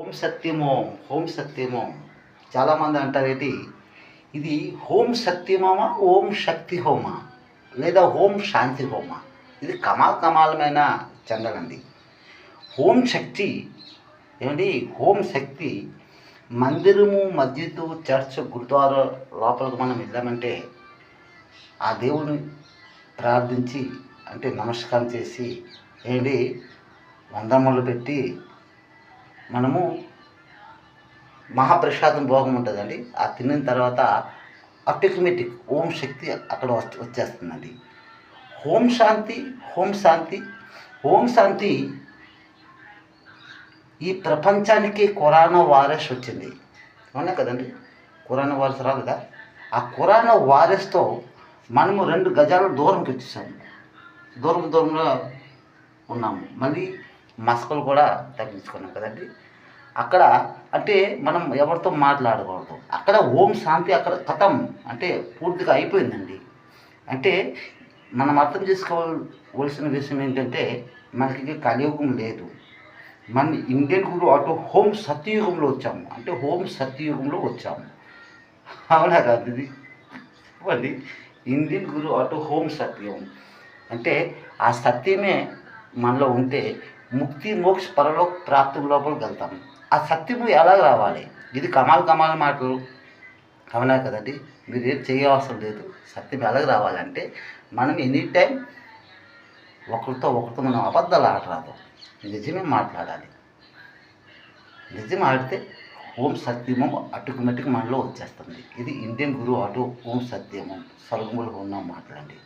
ఓం సత్యమోం ఓం సత్యమోం చాలామంది అంటారేంటి ఇది ఓం సత్యమోమా ఓం శక్తి హోమా లేదా ఓం శాంతి హోమా ఇది కమాలమైన చెందలండి. ఓం శక్తి ఏమండి, ఓం శక్తి మందిరము మస్జిద్ చర్చ్ గురుద్వారా లోపలికి మనం వెళ్ళామంటే ఆ దేవుని ప్రార్థించి అంటే నమస్కారం చేసి ఏంటి వందనములు పెట్టి మనము మహాప్రసాదం భోగం ఉంటుందండి. ఆ తిన్న తర్వాత ఆటోమేటిక్ ఓం శక్తి అక్కడ వచ్చేస్తుందండి. ఓం శాంతి ఓం శాంతి ఓం శాంతి ఈ ప్రపంచానికి కరోనా వైరస్ వచ్చింది, అవునా కదండి? కరోనా వైరస్ రాలేదా? ఆ కరోనా వైరస్తో మనము 2 గజాల దూరంకి వచ్చేసాము, దూరంగా ఉన్నాము. మళ్ళీ మస్కులు కూడా తగ్గించుకున్నాం కదండి. అక్కడ అంటే మనం ఎవరితో మాట్లాడకూడదు. అక్కడ ఓం శాంతి అక్కడ కథం అంటే పూర్తిగా అయిపోయిందండి. అంటే మనం అర్థం చేసుకోవాల్సిన విషయం ఏంటంటే మనకి కలియుగం లేదు. మన ఇండియన్ గురు అటు హోం సత్యయుగంలో వచ్చాము, అంటే హోం సత్యయుగంలో వచ్చాము, అవునా కాదు? ఇది చెప్పండి. ఇండియన్ గురు అటు హోం సత్యం అంటే ఆ సత్యమే మనలో ఉంటే ముక్తి మోక్ష పరలోక ప్రాప్తి లోపలికి వెళ్తాము. ఆ సత్యము ఎలా రావాలి? ఇది కమాల్ మాటలు, అవునా కదండి? మీరు ఏం చేయవసరం లేదు. సత్యం ఎలాగ రావాలంటే మనం ఎనీ టైం ఒకరితో మనం అబద్ధాలు ఆడరాదు, నిజమే మాట్లాడాలి. నిజం ఆడితే ఓం సత్యము ఆటోమేటిక్ మనలో వచ్చేస్తుంది. ఇది ఇండియన్ గురువు అటు ఓం సత్యము సరుగుములు ఉన్న మాటలండి.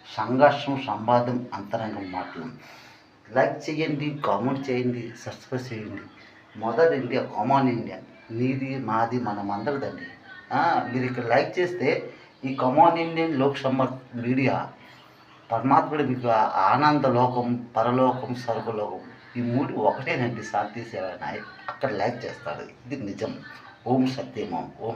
సంఘర్షం సంవాదం అంతరంగం మాటలు. లైక్ చేయండి, కామెంట్ చేయండి, సబ్స్క్రైబ్ చేయండి. మదర్ ఇండియా, కామన్ ఇండియా, నీది మాది మనమందరిదండి. మీరు ఇక్కడ లైక్ చేస్తే ఈ కామన్ ఇండియన్ లోక్సభ మీడియా పరమాత్ముడు మీకు ఆనంద లోకం, పరలోకం, స్వర్గలోకం ఈ 3 ఒకటేనండి. శాంతి సేవ నాయక్ అక్కడ లైక్ చేస్తాడు. ఇది నిజం. ఓం సత్యమం ఓం.